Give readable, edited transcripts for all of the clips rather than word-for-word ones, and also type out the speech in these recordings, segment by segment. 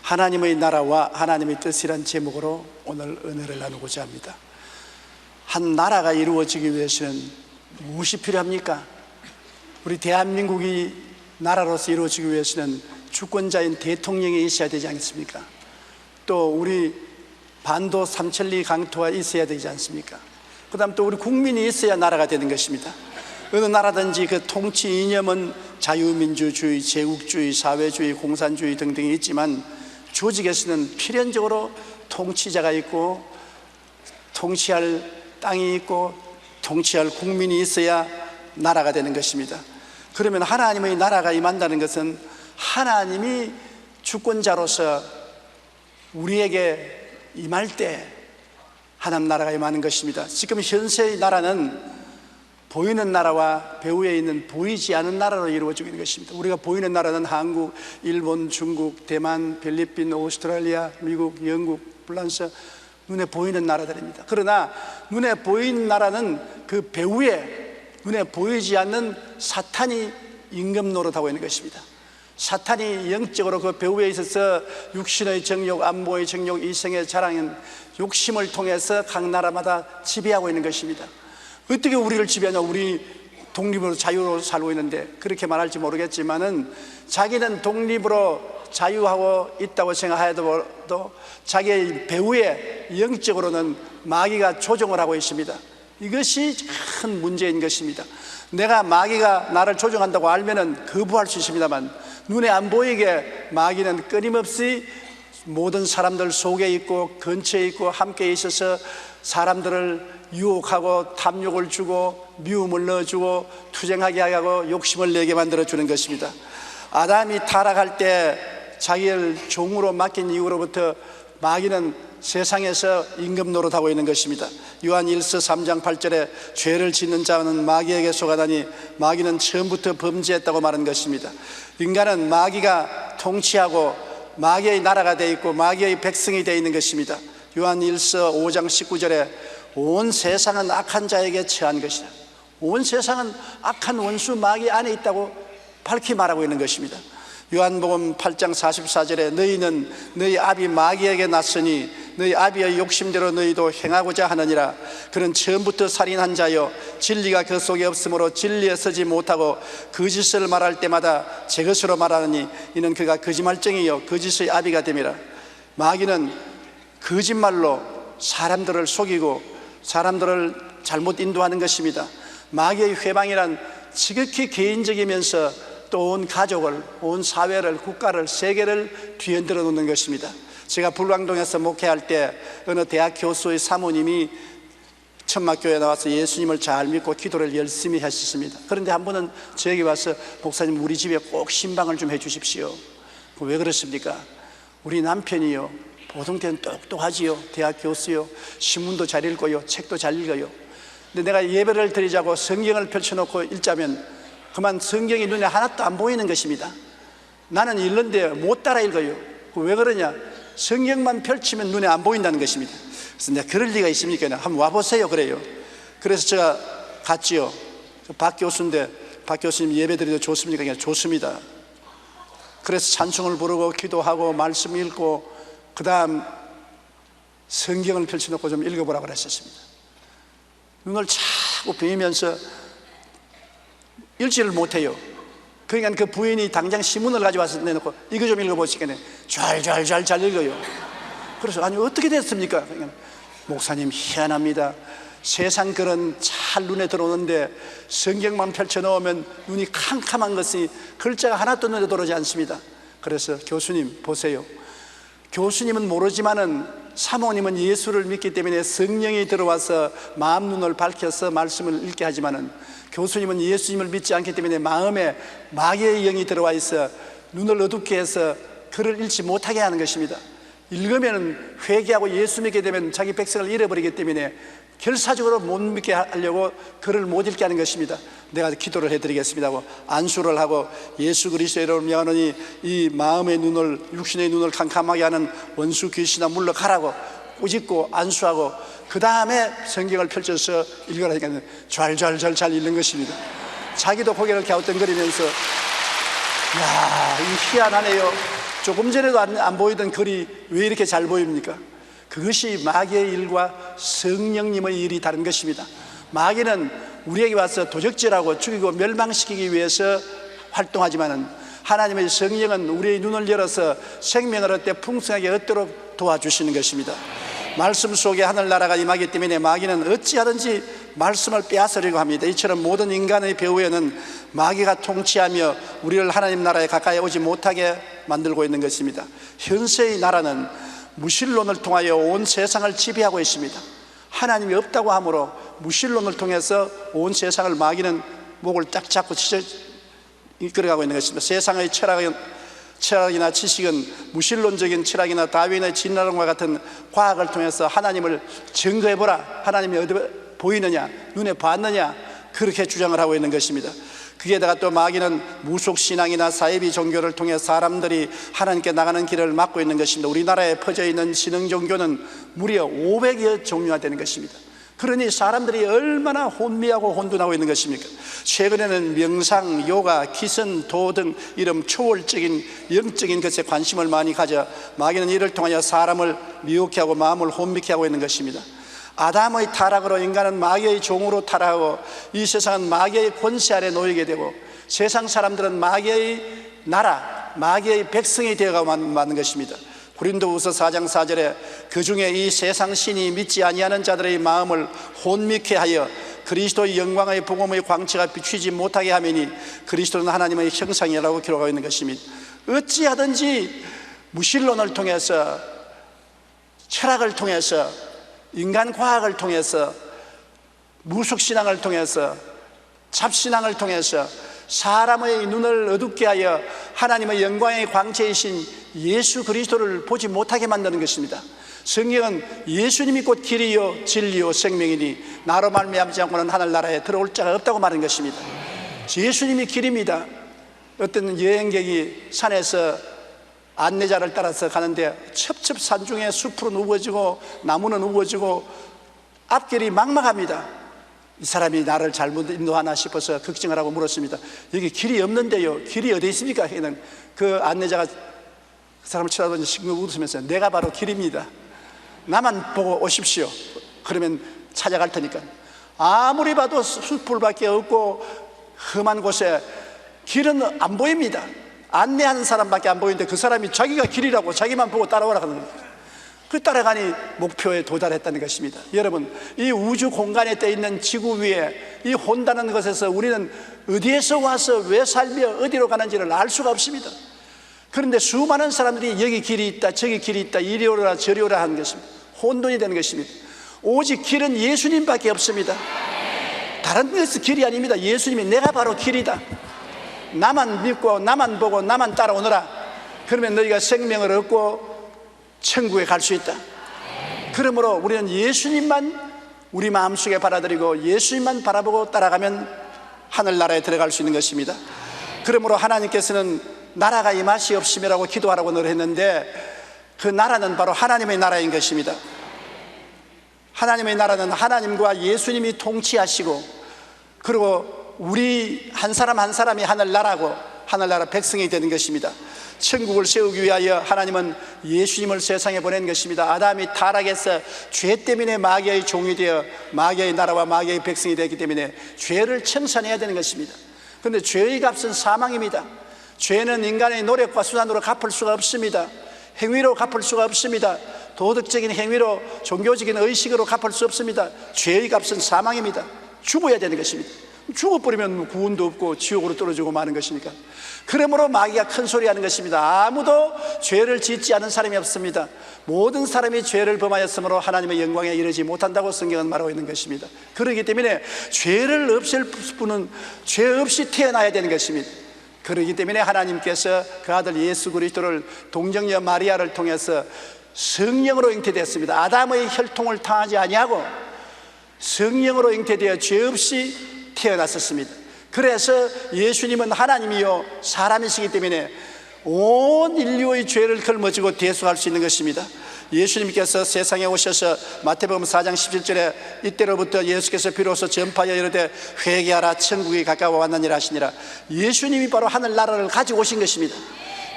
하나님의 나라와 하나님의 뜻이란 제목으로 오늘 은혜를 나누고자 합니다. 한 나라가 이루어지기 위해서는 무엇이 필요합니까? 우리 대한민국이 나라로서 이루어지기 위해서는 주권자인 대통령이 있어야 되지 않겠습니까? 또 우리 반도 삼천리 강토가 있어야 되지 않습니까? 그 다음 또 우리 국민이 있어야 나라가 되는 것입니다. 어느 나라든지 그 통치 이념은 자유민주주의, 제국주의, 사회주의, 공산주의 등등이 있지만 조직에서는 필연적으로 통치자가 있고 통치할 땅이 있고 통치할 국민이 있어야 나라가 되는 것입니다. 그러면 하나님의 나라가 임한다는 것은 하나님이 주권자로서 우리에게 임할 때 하나님 나라가 임하는 것입니다. 지금 현세의 나라는 보이는 나라와 배후에 있는 보이지 않은 나라로 이루어지고 있는 것입니다. 우리가 보이는 나라는 한국, 일본, 중국, 대만, 필리핀, 오스트랄리아, 미국, 영국, 프랑스, 눈에 보이는 나라들입니다. 그러나 눈에 보이는 나라는 그 배후에 눈에 보이지 않는 사탄이 임금 노릇하고 있는 것입니다. 사탄이 영적으로 그 배후에 있어서 육신의 정욕, 안모의 정욕, 이성의 자랑인 욕심을 통해서 각 나라마다 지배하고 있는 것입니다. 어떻게 우리를 지배하냐? 우리 독립으로 자유로 살고 있는데 그렇게 말할지 모르겠지만은 자기는 독립으로 자유하고 있다고 생각하여도 자기의 배후에 영적으로는 마귀가 조종을 하고 있습니다. 이것이 큰 문제인 것입니다. 내가 마귀가 나를 조종한다고 알면은 거부할 수 있습니다만 눈에 안 보이게 마귀는 끊임없이 모든 사람들 속에 있고 근처에 있고 함께 있어서 사람들을 유혹하고 탐욕을 주고 미움을 넣어주고 투쟁하게 하고 욕심을 내게 만들어주는 것입니다. 아담이 타락할 때 자기를 종으로 맡긴 이후로부터 마귀는 세상에서 임금 노릇하고 있는 것입니다. 요한 1서 3장 8절에 죄를 짓는 자는 마귀에게 속하다니 마귀는 처음부터 범죄했다고 말한 것입니다. 인간은 마귀가 통치하고 마귀의 나라가 되어 있고 마귀의 백성이 되어 있는 것입니다. 요한 1서 5장 19절에 온 세상은 악한 자에게 처한 것이다. 온 세상은 악한 원수 마귀 안에 있다고 밝히 말하고 있는 것입니다. 요한복음 8장 44절에 너희는 너희 아비 마귀에게 났으니 너희 아비의 욕심대로 너희도 행하고자 하느니라. 그는 처음부터 살인한 자요 진리가 그 속에 없으므로 진리에 서지 못하고 거짓을 말할 때마다 제 것으로 말하느니 이는 그가 거짓말쟁이요 거짓의 아비가 됨이라. 마귀는 거짓말로 사람들을 속이고 사람들을 잘못 인도하는 것입니다. 마귀의 회방이란 지극히 개인적이면서 또 온 가족을, 온 사회를, 국가를, 세계를 뒤흔들어 놓는 것입니다. 제가 불광동에서 목회할 때 어느 대학 교수의 사모님이 천막교회에 나와서 예수님을 잘 믿고 기도를 열심히 하셨습니다. 그런데 한 번은 저에게 와서 목사님 우리 집에 꼭 신방을 좀 해주십시오. 왜 그렇습니까? 우리 남편이요 보통 때는 똑똑하지요. 대학 교수요. 신문도 잘 읽고요. 책도 잘 읽어요. 근데 내가 예배를 드리자고 성경을 펼쳐놓고 읽자면 그만 성경이 눈에 하나도 안 보이는 것입니다. 나는 읽는데 못 따라 읽어요. 왜 그러냐? 성경만 펼치면 눈에 안 보인다는 것입니다. 그래서 내가 그럴 리가 있습니까? 한번 와보세요. 그래요. 그래서 제가 갔지요. 박 교수인데 박 교수님 예배 드리도 좋습니까? 그냥 좋습니다. 그래서 찬송을 부르고 기도하고 말씀 읽고 그 다음 성경을 펼쳐놓고 좀 읽어보라고 그랬었습니다. 눈을 자꾸 비비면서 읽지를 못해요. 그러니까 그 부인이 당장 신문을 가져와서 내놓고 이거 좀 읽어보시겠네. 잘 읽어요. 그래서 아니 어떻게 됐습니까? 그러니까 목사님 희한합니다. 세상 글은 잘 눈에 들어오는데 성경만 펼쳐놓으면 눈이 캄캄한 것이 글자가 하나도 눈에 들어오지 않습니다. 그래서 교수님 보세요. 교수님은 모르지만은 사모님은 예수를 믿기 때문에 성령이 들어와서 마음 눈을 밝혀서 말씀을 읽게 하지만은 교수님은 예수님을 믿지 않기 때문에 마음에 마귀의 영이 들어와 있어 눈을 어둡게 해서 글을 읽지 못하게 하는 것입니다. 읽으면 회개하고 예수 믿게 되면 자기 백성을 잃어버리기 때문에 결사적으로 못 믿게 하려고 글을 못 읽게 하는 것입니다. 내가 기도를 해드리겠습니다 하고 안수를 하고 예수 그리스도의 이름으로 명하노니 이 마음의 눈을 육신의 눈을 캄캄하게 하는 원수 귀신아 물러가라고 꾸짖고 안수하고 그 다음에 성경을 펼쳐서 읽으라니까 잘 읽는 것입니다. 자기도 고개를 갸우뚱거리면서 야, 이 희한하네요. 조금 전에도 안 보이던 글이 왜 이렇게 잘 보입니까? 그것이 마귀의 일과 성령님의 일이 다른 것입니다. 마귀는 우리에게 와서 도적질하고 죽이고 멸망시키기 위해서 활동하지만은 하나님의 성령은 우리의 눈을 열어서 생명을 얻되 풍성하게 얻도록 도와주시는 것입니다. 말씀 속에 하늘나라가 임하기 때문에 마귀는 어찌하든지 말씀을 빼앗으려고 합니다. 이처럼 모든 인간의 배후에는 마귀가 통치하며 우리를 하나님 나라에 가까이 오지 못하게 만들고 있는 것입니다. 현세의 나라는 무신론을 통하여 온 세상을 지배하고 있습니다. 하나님이 없다고 하므로 무신론을 통해서 온 세상을 마귀는 목을 딱 잡고 이끌어가고 있는 것입니다. 세상의 철학이나 지식은 무신론적인 철학이나 다윈의 진화론과 같은 과학을 통해서 하나님을 증거해보라, 하나님이 어디 보이느냐, 눈에 봤느냐, 그렇게 주장을 하고 있는 것입니다. 거기에다가 또 마귀는 무속신앙이나 사이비 종교를 통해 사람들이 하나님께 나가는 길을 막고 있는 것입니다. 우리나라에 퍼져 있는 신흥 종교는 무려 500여 종류가 되는 것입니다. 그러니 사람들이 얼마나 혼미하고 혼돈하고 있는 것입니까? 최근에는 명상, 요가, 기선, 도 등 이런 초월적인 영적인 것에 관심을 많이 가져 마귀는 이를 통하여 사람을 미혹해 하고 마음을 혼미케 하고 있는 것입니다. 아담의 타락으로 인간은 마귀의 종으로 타락하고 이 세상은 마귀의 권세 아래 놓이게 되고 세상 사람들은 마귀의 나라, 마귀의 백성이 되어가고 마는 것입니다. 고린도후서 4장 4절에 그 중에 이 세상 신이 믿지 아니하는 자들의 마음을 혼미케 하여 그리스도의 영광의 복음의 광채가 비추지 못하게 하매니 그리스도는 하나님의 형상이라고 기록하고 있는 것입니다. 어찌하든지 무신론을 통해서, 철학을 통해서, 인간 과학을 통해서, 무속신앙을 통해서, 잡신앙을 통해서 사람의 눈을 어둡게 하여 하나님의 영광의 광채이신 예수 그리스도를 보지 못하게 만드는 것입니다. 성경은 예수님이 곧 길이요 진리요 생명이니 나로 말미암지 않고는 하늘나라에 들어올 자가 없다고 말하는 것입니다. 예수님이 길입니다. 어떤 여행객이 산에서 안내자를 따라서 가는데 첩첩산 중에 숲은 우거지고 나무는 우거지고 앞길이 막막합니다. 이 사람이 나를 잘못 인도하나 싶어서 걱정을 하고 물었습니다. 여기 길이 없는데요, 길이 어디 있습니까? 그 안내자가 그 사람을 쳐다보니 싱긋 웃으면서 내가 바로 길입니다. 나만 보고 오십시오. 그러면 찾아갈 테니까. 아무리 봐도 숲풀밖에 없고 험한 곳에 길은 안 보입니다. 안내하는 사람밖에 안 보이는데 그 사람이 자기가 길이라고 자기만 보고 따라오라 하는 거예요. 그 따라가니 목표에 도달했다는 것입니다. 여러분, 이 우주 공간에 떠 있는 지구 위에 이 혼다는 것에서 우리는 어디에서 와서 왜 살며 어디로 가는지를 알 수가 없습니다. 그런데 수많은 사람들이 여기 길이 있다, 저기 길이 있다, 이리 오라 저리 오라 하는 것입니다. 혼돈이 되는 것입니다. 오직 길은 예수님밖에 없습니다. 다른 데서 길이 아닙니다. 예수님이 내가 바로 길이다. 나만 믿고 나만 보고 나만 따라오너라. 그러면 너희가 생명을 얻고 천국에 갈 수 있다. 그러므로 우리는 예수님만 우리 마음속에 받아들이고 예수님만 바라보고 따라가면 하늘나라에 들어갈 수 있는 것입니다. 그러므로 하나님께서는 나라가 임하시옵시며라고 기도하라고 늘 했는데 그 나라는 바로 하나님의 나라인 것입니다. 하나님의 나라는 하나님과 예수님이 통치하시고 그리고 우리 한 사람 한 사람이 하늘나라고 하늘나라 백성이 되는 것입니다. 천국을 세우기 위하여 하나님은 예수님을 세상에 보낸 것입니다. 아담이 타락해서 죄 때문에 마귀의 종이 되어 마귀의 나라와 마귀의 백성이 되었기 때문에 죄를 청산해야 되는 것입니다. 그런데 죄의 값은 사망입니다. 죄는 인간의 노력과 수단으로 갚을 수가 없습니다. 행위로 갚을 수가 없습니다. 도덕적인 행위로 종교적인 의식으로 갚을 수 없습니다. 죄의 값은 사망입니다. 죽어야 되는 것입니다. 죽어버리면 구원도 없고 지옥으로 떨어지고 마는 것이니까. 그러므로 마귀가 큰 소리 하는 것입니다. 아무도 죄를 짓지 않은 사람이 없습니다. 모든 사람이 죄를 범하였으므로 하나님의 영광에 이르지 못한다고 성경은 말하고 있는 것입니다. 그렇기 때문에 죄를 없앨 분은 죄 없이 태어나야 되는 것입니다. 그렇기 때문에 하나님께서 그 아들 예수 그리스도를 동정녀 마리아를 통해서 성령으로 잉태되었습니다. 아담의 혈통을 당하지 아니하고 성령으로 잉태되어 죄 없이 태어났었습니다. 그래서 예수님은 하나님이요 사람이시기 때문에 온 인류의 죄를 걸머지고 대속할 수 있는 것입니다. 예수님께서 세상에 오셔서 마태복음 4장 17절에 이때로부터 예수께서 비로소 전파하여 이르되 회개하라 천국이 가까워 왔느니라 하시니라. 예수님이 바로 하늘나라를 가지고 오신 것입니다.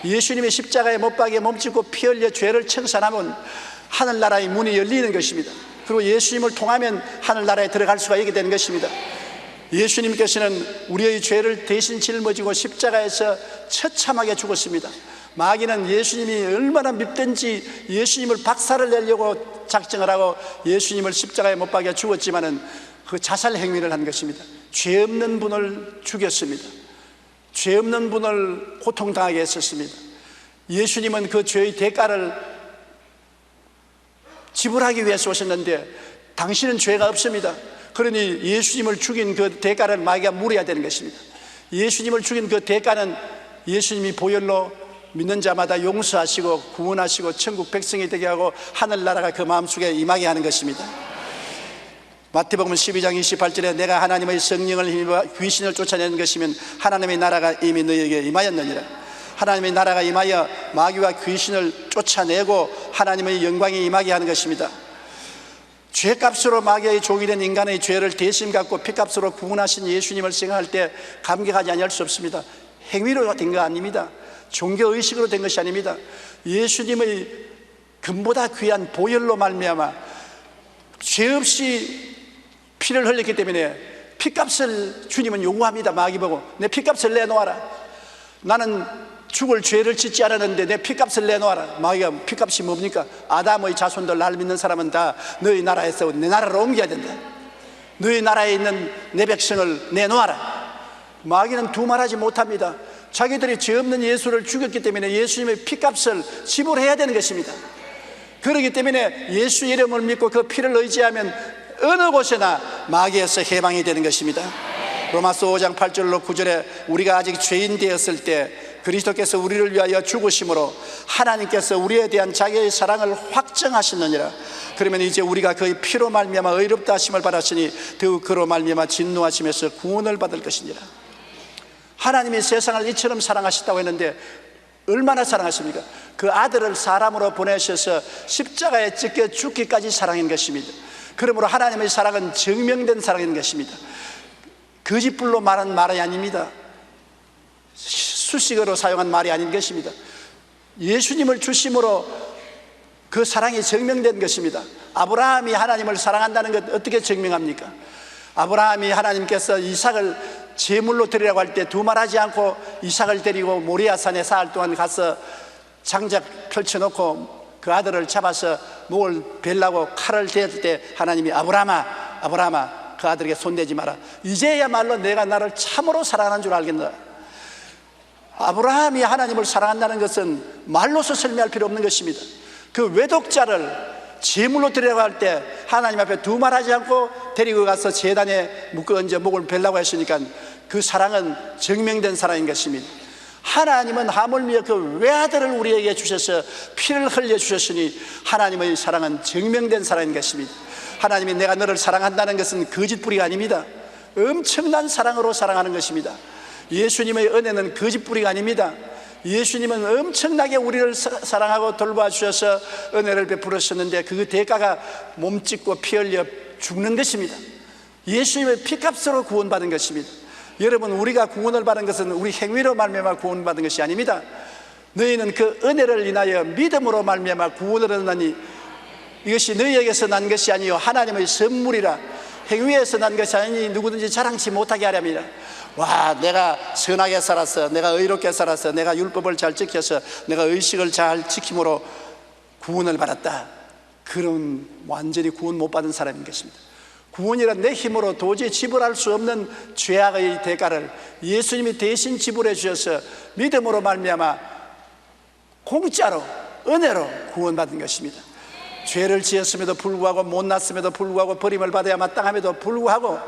예수님의 십자가에 못 박여 몸짓고 피 흘려 죄를 청산하면 하늘나라의 문이 열리는 것입니다. 그리고 예수님을 통하면 하늘나라에 들어갈 수가 있게 되는 것입니다. 예수님께서는 우리의 죄를 대신 짊어지고 십자가에서 처참하게 죽었습니다. 마귀는 예수님이 얼마나 밉든지 예수님을 박살을 내려고 작정을 하고 예수님을 십자가에 못 박여 죽었지만은 그 자살 행위를 한 것입니다. 죄 없는 분을 죽였습니다. 죄 없는 분을 고통당하게 했었습니다. 예수님은 그 죄의 대가를 지불하기 위해서 오셨는데 당신은 죄가 없습니다. 그러니 예수님을 죽인 그 대가를 마귀가 물어야 되는 것입니다. 예수님을 죽인 그 대가는 예수님이 보혈로 믿는 자마다 용서하시고 구원하시고 천국 백성이 되게 하고 하늘나라가 그 마음속에 임하게 하는 것입니다. 마태복음 12장 28절에 내가 하나님의 성령을 힘입어 귀신을 쫓아내는 것이면 하나님의 나라가 이미 너희에게 임하였느니라. 하나님의 나라가 임하여 마귀와 귀신을 쫓아내고 하나님의 영광이 임하게 하는 것입니다. 죄값으로 마귀의 종이 된 인간의 죄를 대신 갖고 피값으로 구원하신 예수님을 생각할 때 감격하지 않을 수 없습니다. 행위로 된 거 아닙니다. 종교의식으로 된 것이 아닙니다. 예수님의 금보다 귀한 보혈로 말미암아 죄 없이 피를 흘렸기 때문에 피값을 주님은 요구합니다. 마귀 보고 내 피값을 내놓아라. 나는 죽을 죄를 짓지 않았는데 내 피값을 내놓아라. 마귀가 피값이 뭡니까? 아담의 자손들 날 믿는 사람은 다 너희 나라에서 내 나라로 옮겨야 된다. 너희 나라에 있는 내 백성을 내놓아라. 마귀는 두말하지 못합니다. 자기들이 죄 없는 예수를 죽였기 때문에 예수님의 피값을 지불해야 되는 것입니다. 그렇기 때문에 예수 이름을 믿고 그 피를 의지하면 어느 곳에나 마귀에서 해방이 되는 것입니다. 로마서 5장 8절로 9절에 우리가 아직 죄인 되었을 때 그리스도께서 우리를 위하여 죽으심으로 하나님께서 우리에 대한 자기의 사랑을 확정하셨느니라. 그러면 이제 우리가 그의 피로 말미암아 의롭다 하심을 받았으니 더욱 그로 말미암아 진노하심에서 구원을 받을 것이니라. 하나님이 세상을 이처럼 사랑하셨다고 했는데 얼마나 사랑하십니까? 그 아들을 사람으로 보내셔서 십자가에 찢겨 죽기까지 사랑한 것입니다. 그러므로 하나님의 사랑은 증명된 사랑인 것입니다. 거짓불로 말한 말이 아닙니다. 수식어로 사용한 말이 아닌 것입니다. 예수님을 주심으로 그 사랑이 증명된 것입니다. 아브라함이 하나님을 사랑한다는 것 어떻게 증명합니까? 아브라함이 하나님께서 이삭을 제물로 드리라고 할 때 두말하지 않고 이삭을 데리고 모리아산에 사흘 동안 가서 장작 펼쳐놓고 그 아들을 잡아서 목을 베려고 칼을 댈 때 하나님이 아브라함아 아브라함아 그 아들에게 손대지 마라. 이제야말로 내가 나를 참으로 사랑하는 줄 알겠다. 아브라함이 하나님을 사랑한다는 것은 말로서 설명할 필요 없는 것입니다. 그 외독자를 제물로 드리라고 할 때 하나님 앞에 두말하지 않고 데리고 가서 제단에 묶어 얹어 목을 베려고 했으니까 그 사랑은 증명된 사랑인 것입니다. 하나님은 하물며 그 외아들을 우리에게 주셔서 피를 흘려 주셨으니 하나님의 사랑은 증명된 사랑인 것입니다. 하나님이 내가 너를 사랑한다는 것은 거짓부리가 아닙니다. 엄청난 사랑으로 사랑하는 것입니다. 예수님의 은혜는 거짓부리가 아닙니다. 예수님은 엄청나게 우리를 사랑하고 돌봐주셔서 은혜를 베풀으셨는데 그 대가가 몸짓고 피 흘려 죽는 것입니다. 예수님의 피값으로 구원받은 것입니다. 여러분, 우리가 구원을 받은 것은 우리 행위로 말미암아 구원받은 것이 아닙니다. 너희는 그 은혜를 인하여 믿음으로 말미암아 구원을 얻나니 이것이 너희에게서 난 것이 아니요 하나님의 선물이라. 행위에서 난 것이 아니니 누구든지 자랑치 못하게 하렵니다. 와, 내가 선하게 살았어, 내가 의롭게 살았어, 내가 율법을 잘 지켜서 내가 의식을 잘 지킴으로 구원을 받았다. 그런 완전히 구원 못 받은 사람인 것입니다. 구원이란 내 힘으로 도저히 지불할 수 없는 죄악의 대가를 예수님이 대신 지불해 주셔서 믿음으로 말미암아 공짜로 은혜로 구원받은 것입니다. 죄를 지었음에도 불구하고 못났음에도 불구하고 버림을 받아야 마땅함에도 불구하고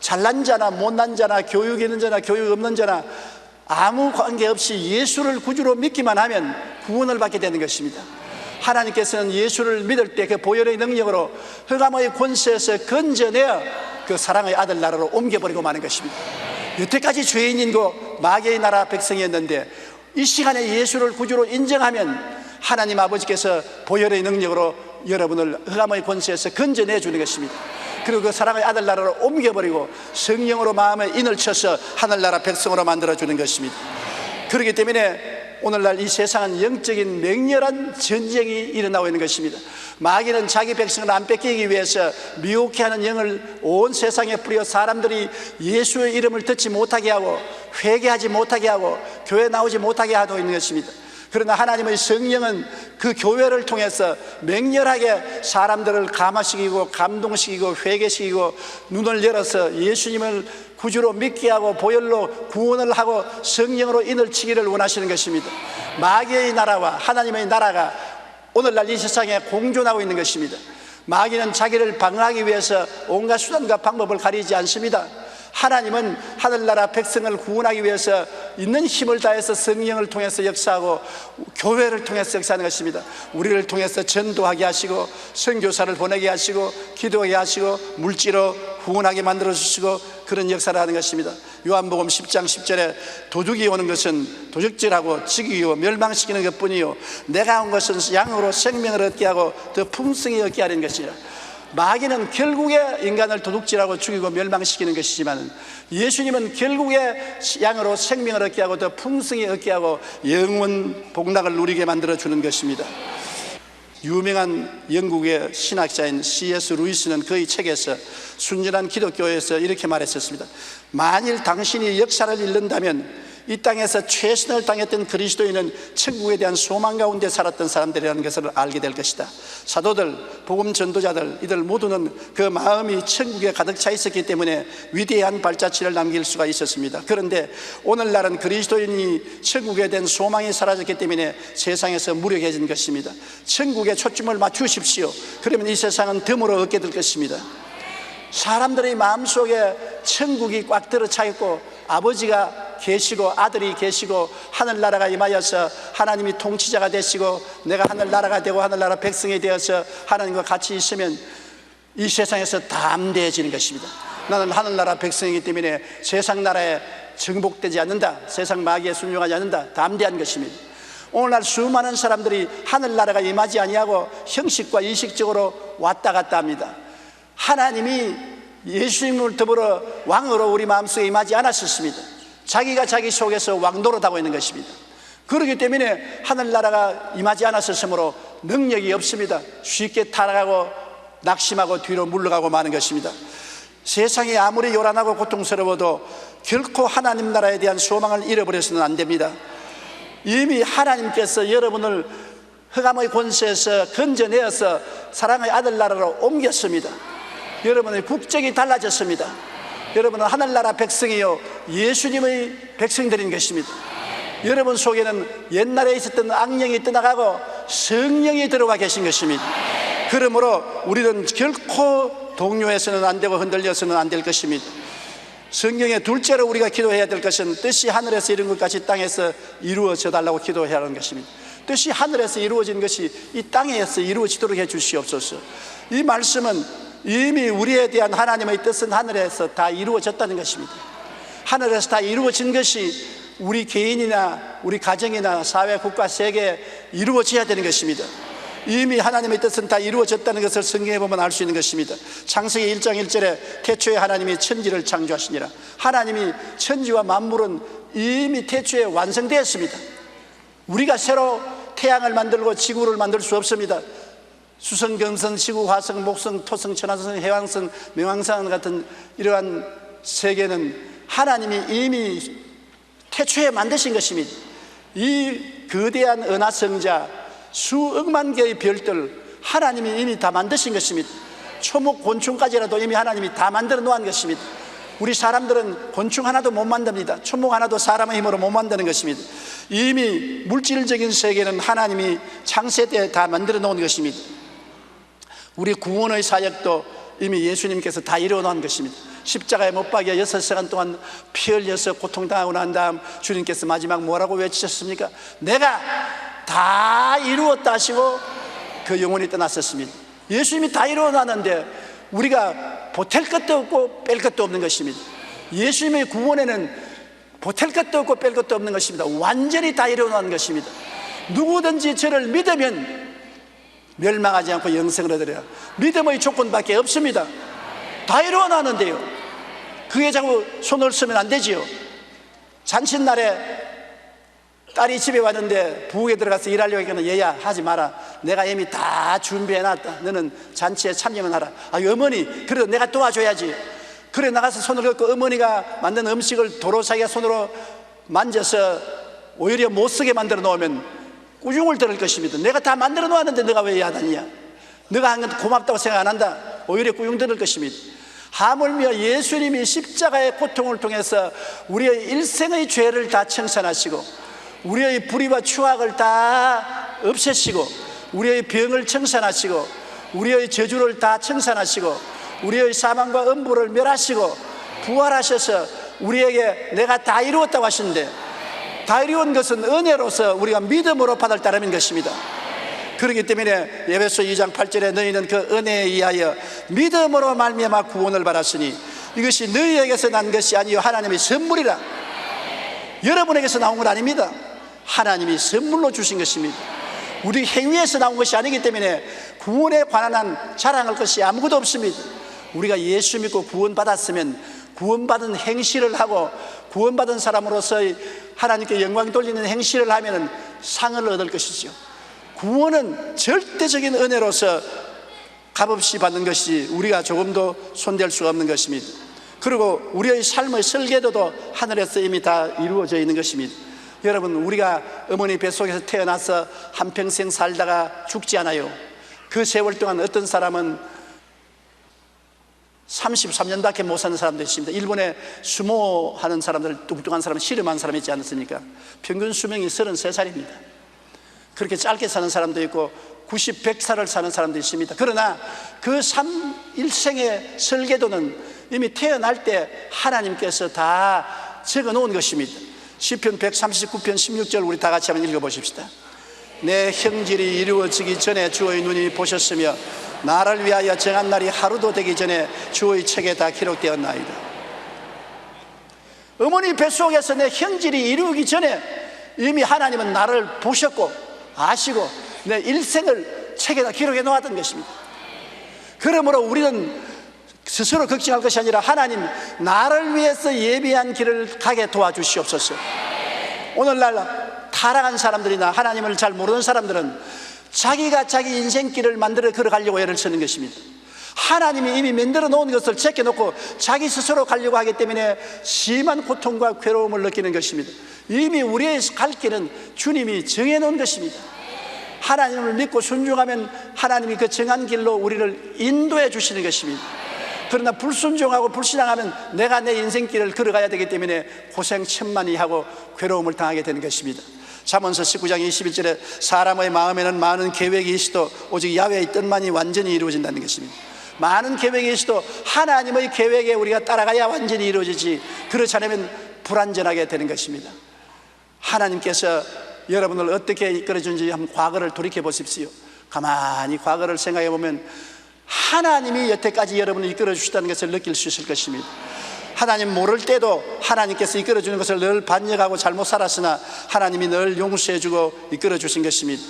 잘난 자나 못난 자나 교육 있는 자나 교육 없는 자나 아무 관계없이 예수를 구주로 믿기만 하면 구원을 받게 되는 것입니다. 하나님께서는 예수를 믿을 때 그 보혈의 능력으로 흑암의 권세에서 건져내어 그 사랑의 아들 나라로 옮겨버리고 마는 것입니다. 여태까지 죄인이고 마귀의 나라 백성이었는데 이 시간에 예수를 구주로 인정하면 하나님 아버지께서 보혈의 능력으로 여러분을 흑암의 권세에서 건져내 주는 것입니다. 그리고 그 사랑의 아들 나라로 옮겨버리고 성령으로 마음에 인을 쳐서 하늘나라 백성으로 만들어주는 것입니다. 그렇기 때문에 오늘날 이 세상은 영적인 맹렬한 전쟁이 일어나고 있는 것입니다. 마귀는 자기 백성을 안 뺏기기 위해서 미혹해 하는 영을 온 세상에 뿌려 사람들이 예수의 이름을 듣지 못하게 하고 회개하지 못하게 하고 교회 나오지 못하게 하고 있는 것입니다. 그러나 하나님의 성령은 그 교회를 통해서 맹렬하게 사람들을 감화시키고 감동시키고 회개시키고 눈을 열어서 예수님을 구주로 믿게 하고 보혈로 구원을 하고 성령으로 인을 치기를 원하시는 것입니다. 마귀의 나라와 하나님의 나라가 오늘날 이 세상에 공존하고 있는 것입니다. 마귀는 자기를 방어하기 위해서 온갖 수단과 방법을 가리지 않습니다. 하나님은 하늘나라 백성을 구원하기 위해서 있는 힘을 다해서 성령을 통해서 역사하고 교회를 통해서 역사하는 것입니다. 우리를 통해서 전도하게 하시고 선교사를 보내게 하시고 기도하게 하시고 물질로 구원하게 만들어 주시고 그런 역사를 하는 것입니다. 요한복음 10장 10절에 도둑이 오는 것은 도적질하고 죽이고 멸망시키는 것뿐이요 내가 온 것은 양으로 생명을 얻게 하고 더 풍성히 얻게 하는 것이라. 마귀는 결국에 인간을 도둑질하고 죽이고 멸망시키는 것이지만 예수님은 결국에 양으로 생명을 얻게 하고 더 풍성히 얻게 하고 영원 복락을 누리게 만들어주는 것입니다. 유명한 영국의 신학자인 C.S. 루이스는 그의 책에서 순전한 기독교에서 이렇게 말했었습니다. 만일 당신이 역사를 읽는다면 이 땅에서 최선을 당했던 그리스도인은 천국에 대한 소망 가운데 살았던 사람들이라는 것을 알게 될 것이다. 사도들, 복음 전도자들 이들 모두는 그 마음이 천국에 가득 차 있었기 때문에 위대한 발자취를 남길 수가 있었습니다. 그런데 오늘날은 그리스도인이 천국에 대한 소망이 사라졌기 때문에 세상에서 무력해진 것입니다. 천국에 초점을 맞추십시오. 그러면 이 세상은 덤으로 얻게 될 것입니다. 사람들의 마음속에 천국이 꽉 들어차 있고 아버지가 계시고 아들이 계시고 하늘나라가 임하여서 하나님이 통치자가 되시고 내가 하늘나라가 되고 하늘나라 백성이 되어서 하나님과 같이 있으면 이 세상에서 담대해지는 것입니다. 나는 하늘나라 백성이기 때문에 세상 나라에 정복되지 않는다, 세상 마귀에 순종하지 않는다, 담대한 것입니다. 오늘날 수많은 사람들이 하늘나라가 임하지 아니하고 형식과 인식적으로 왔다 갔다 합니다. 하나님이 예수님을 더불어 왕으로 우리 마음속에 임하지 않았었습니다. 자기가 자기 속에서 왕 노릇하고 있는 것입니다. 그렇기 때문에 하늘나라가 임하지 않았었으므로 능력이 없습니다. 쉽게 타락하고 낙심하고 뒤로 물러가고 마는 것입니다. 세상이 아무리 요란하고 고통스러워도 결코 하나님 나라에 대한 소망을 잃어버려서는 안 됩니다. 이미 하나님께서 여러분을 흑암의 권세에서 건져내어서 사랑의 아들 나라로 옮겼습니다. 여러분의 국적이 달라졌습니다. 여러분은 하늘나라 백성이요 예수님의 백성들인 것입니다. 여러분 속에는 옛날에 있었던 악령이 떠나가고 성령이 들어와 계신 것입니다. 그러므로 우리는 결코 동요해서는 안 되고 흔들려서는 안 될 것입니다. 성경의 둘째로 우리가 기도해야 될 것은 뜻이 하늘에서 이룬 것 같이 땅에서 이루어져 달라고 기도해야 하는 것입니다. 뜻이 하늘에서 이루어진 것이 이 땅에서 이루어지도록 해 주시옵소서. 이 말씀은 이미 우리에 대한 하나님의 뜻은 하늘에서 다 이루어졌다는 것입니다. 하늘에서 다 이루어진 것이 우리 개인이나 우리 가정이나 사회, 국가, 세계에 이루어져야 되는 것입니다. 이미 하나님의 뜻은 다 이루어졌다는 것을 성경에 보면 알 수 있는 것입니다. 창세기 1장 1절에 태초에 하나님이 천지를 창조하시니라. 하나님이 천지와 만물은 이미 태초에 완성되었습니다. 우리가 새로 태양을 만들고 지구를 만들 수 없습니다. 수성, 금성, 지구, 화성, 목성, 토성, 천왕성, 해왕성,冥왕성 같은 이러한 세계는 하나님이 이미 태초에 만드신 것입니다. 이 거대한 은하성자 수억만 개의 별들 하나님이 이미 다 만드신 것입니다. 초목, 곤충까지라도 이미 하나님이 다 만들어 놓은 것입니다. 우리 사람들은 곤충 하나도 못 만듭니다. 초목 하나도 사람의 힘으로 못 만드는 것입니다. 이미 물질적인 세계는 하나님이 창세 때 다 만들어 놓은 것입니다. 우리 구원의 사역도 이미 예수님께서 다 이루어 놓은 것입니다. 십자가에 못 박여 6시간 동안 피 흘려서 고통당하고 난 다음 주님께서 마지막 뭐라고 외치셨습니까? 내가 다 이루었다 하시고 그 영혼이 떠났었습니다. 예수님이 다 이루어 놨는데 우리가 보탤 것도 없고 뺄 것도 없는 것입니다. 예수님의 구원에는 보탤 것도 없고 뺄 것도 없는 것입니다. 완전히 다 이루어 놓은 것입니다. 누구든지 저를 믿으면 멸망하지 않고 영생을 얻으리라. 믿음의 조건밖에 없습니다. 다 이루어 놨는데요, 그게 자꾸 손을 쓰면 안 되지요. 잔칫날에 딸이 집에 왔는데 부엌에 들어가서 일하려고 하니까 얘야 하지 마라, 내가 이미 다 준비해놨다, 너는 잔치에 참여만 하라. 아, 어머니 그래도 내가 도와줘야지. 그래 나가서 손을 걷고 어머니가 만든 음식을 도로 자기가 손으로 만져서 오히려 못쓰게 만들어 놓으면 꾸중을 들을 것입니다. 내가 다 만들어 놓았는데 너가 왜 야단이야? 너가 한 건 고맙다고 생각 안 한다, 오히려 꾸중 들을 것입니다. 하물며 예수님이 십자가의 고통을 통해서 우리의 일생의 죄를 다 청산하시고 우리의 불의와 추악을 다 없애시고 우리의 병을 청산하시고 우리의 저주를 다 청산하시고 우리의 사망과 음부를 멸하시고 부활하셔서 우리에게 내가 다 이루었다고 하시는데, 다 이루은 것은 은혜로서 우리가 믿음으로 받을 따름인 것입니다. 그렇기 때문에 에베소 2장 8절에 너희는 그 은혜에 의하여 믿음으로 말미암아 구원을 받았으니 이것이 너희에게서 난 것이 아니요 하나님의 선물이라. 여러분에게서 나온 건 아닙니다. 하나님이 선물로 주신 것입니다. 우리 행위에서 나온 것이 아니기 때문에 구원에 관한 자랑할 것이 아무것도 없습니다. 우리가 예수 믿고 구원받았으면 구원받은 행실을 하고 구원받은 사람으로서의 하나님께 영광 돌리는 행실을 하면 상을 얻을 것이죠. 구원은 절대적인 은혜로서 값없이 받는 것이 우리가 조금도 손댈 수가 없는 것입니다. 그리고 우리의 삶의 설계도도 하늘에서 이미 다 이루어져 있는 것입니다. 여러분, 우리가 어머니 뱃속에서 태어나서 한평생 살다가 죽지 않아요. 그 세월 동안 어떤 사람은 33년밖에 못 사는 사람도 있습니다. 일본에 수모하는 사람들, 뚱뚱한 사람, 씨름하는 사람 있지 않습니까? 평균 수명이 33살입니다. 그렇게 짧게 사는 사람도 있고 90, 100살을 사는 사람도 있습니다. 그러나 그 일생의 설계도는 이미 태어날 때 하나님께서 다 적어 놓은 것입니다. 시편 139편 16절 우리 다 같이 한번 읽어보십시다. 내 형질이 이루어지기 전에 주의 눈이 보셨으며 나를 위하여 정한 날이 하루도 되기 전에 주의 책에 다 기록되었나이다. 어머니 뱃속에서 내 형질이 이루어지기 전에 이미 하나님은 나를 보셨고 아시고 내 일생을 책에다 기록해 놓았던 것입니다. 그러므로 우리는 스스로 걱정할 것이 아니라 하나님, 나를 위해서 예비한 길을 가게 도와주시옵소서. 오늘날 타락한 사람들이나 하나님을 잘 모르는 사람들은 자기가 자기 인생길을 만들어 걸어가려고 애를 쓰는 것입니다. 하나님이 이미 만들어 놓은 것을 제껴놓고 자기 스스로 가려고 하기 때문에 심한 고통과 괴로움을 느끼는 것입니다. 이미 우리의 갈 길은 주님이 정해놓은 것입니다. 하나님을 믿고 순종하면 하나님이 그 정한 길로 우리를 인도해 주시는 것입니다. 그러나 불순종하고 불신앙하면 내가 내 인생길을 걸어가야 되기 때문에 고생 천만이 하고 괴로움을 당하게 되는 것입니다. 잠언서 19장 21절에 사람의 마음에는 많은 계획이 있어도 오직 야훼의 뜻만이 완전히 이루어진다는 것입니다. 많은 계획이 있어도 하나님의 계획에 우리가 따라가야 완전히 이루어지지, 그렇지 않으면 불완전하게 되는 것입니다. 하나님께서 여러분을 어떻게 이끌어준지 한번 과거를 돌이켜 보십시오. 가만히 과거를 생각해 보면 하나님이 여태까지 여러분을 이끌어 주시다는 것을 느낄 수 있을 것입니다. 하나님 모를 때도 하나님께서 이끌어 주는 것을 늘 반역하고 잘못 살았으나 하나님이 늘 용서해 주고 이끌어 주신 것입니다.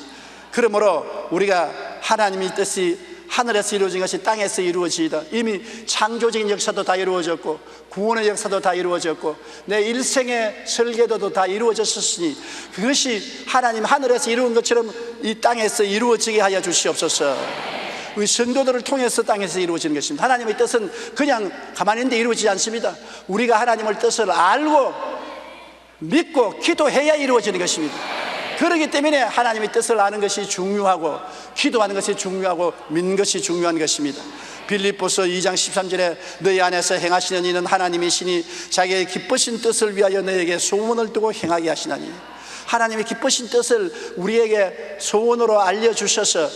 그러므로 우리가 하나님의 뜻이 하늘에서 이루어진 것이 땅에서 이루어지이다. 이미 창조적인 역사도 다 이루어졌고 구원의 역사도 다 이루어졌고 내 일생의 설계도도 다 이루어졌으니 그것이 하나님 하늘에서 이루은 것처럼 이 땅에서 이루어지게 하여 주시옵소서. 우리 성도들을 통해서 땅에서 이루어지는 것입니다. 하나님의 뜻은 그냥 가만히 있는데 이루어지지 않습니다. 우리가 하나님의 뜻을 알고 믿고 기도해야 이루어지는 것입니다. 그렇기 때문에 하나님의 뜻을 아는 것이 중요하고 기도하는 것이 중요하고 믿는 것이 중요한 것입니다. 빌립보서 2장 13절에 너희 안에서 행하시는 이는 하나님이시니 자기의 기쁘신 뜻을 위하여 너에게 소원을 두고 행하게 하시나니, 하나님의 기쁘신 뜻을 우리에게 소원으로 알려주셔서